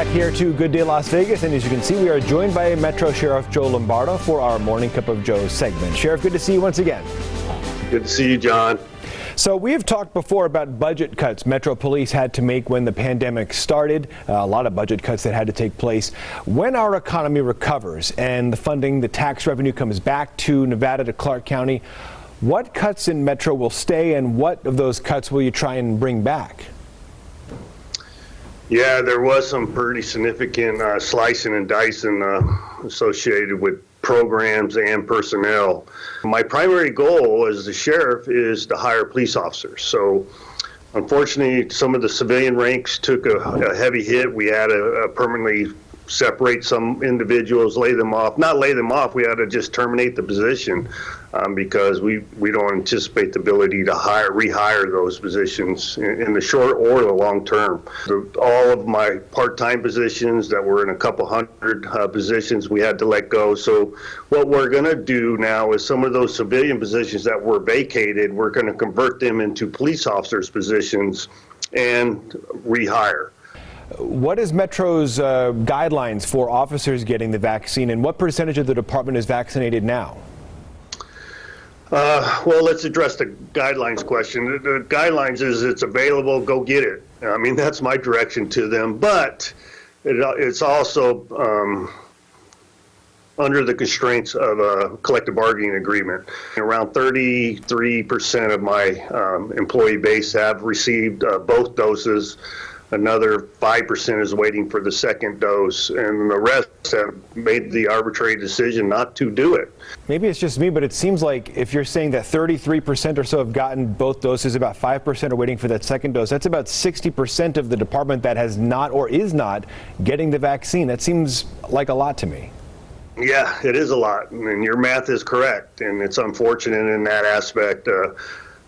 back here to Good Day Las Vegas, and as you can see, we are joined by Metro Sheriff Joe Lombardo for our Morning Cup of Joe segment. Sheriff, good to see you once again. Good to see you, John. So we have talked before about budget cuts Metro Police had to make when the pandemic started, a lot of budget cuts that had to take place. When our economy recovers and the funding, the tax revenue comes back to Nevada, to Clark County, what cuts in Metro will stay and what of those cuts will you try and bring back? Yeah, there was some pretty significant slicing and dicing associated with programs and personnel. My primary goal as the sheriff is to hire police officers. So unfortunately, some of the civilian ranks took a heavy hit. We had to permanently separate some individuals, not lay them off, we had to just terminate the position because we don't anticipate the ability to rehire those positions in the short or the long term. All of my part-time positions that were in a couple hundred positions we had to let go. So what we're going to do now is some of those civilian positions that were vacated, we're going to convert them into police officers positions and rehire. What is Metro's guidelines for officers getting the vaccine, and what percentage of the department is vaccinated now? Well, let's address the guidelines question. The guidelines is it's available, go get it. I mean, that's my direction to them, but it's also under the constraints of a collective bargaining agreement. Around 33% of my employee base have received both doses. Another 5% is waiting for the second dose, and the rest have made the arbitrary decision not to do it. Maybe it's just me, but it seems like if you're saying that 33% or so have gotten both doses, about 5% are waiting for that second dose, that's about 60% of the department that has not or is not getting the vaccine. That seems like a lot to me. Yeah, it is a lot, and your math is correct, and it's unfortunate in that aspect.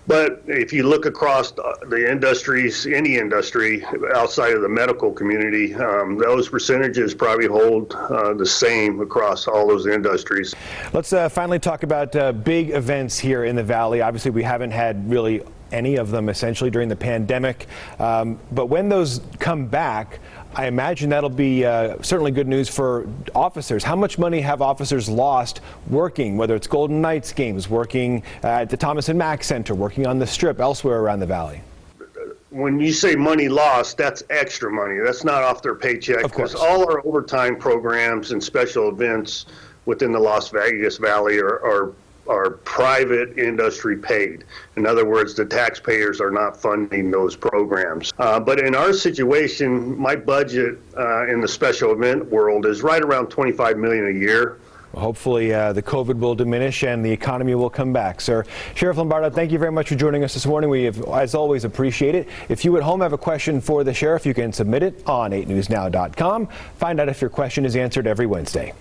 But if you look across the industries, any industry outside of the medical community, those percentages probably hold the same across all those industries. Let's finally talk about big events here in the Valley. Obviously, we haven't had really any of them essentially during the pandemic. But when those come back, I imagine that'll be certainly good news for officers. How much money have officers lost working, whether it's Golden Knights games, working at the Thomas and Mack Center, working on the Strip, elsewhere around the Valley? When you say money lost, that's extra money. That's not off their paycheck. Of course. Because all our overtime programs and special events within the Las Vegas Valley are private industry paid. In other words, the taxpayers are not funding those programs. But in our situation, my budget in the special event world is right around $25 million a year. Well, hopefully the COVID will diminish and the economy will come back. Sir, Sheriff Lombardo, thank you very much for joining us this morning. We have, as always, appreciate it. If you at home have a question for the sheriff, you can submit it on 8newsnow.com. Find out if your question is answered every Wednesday.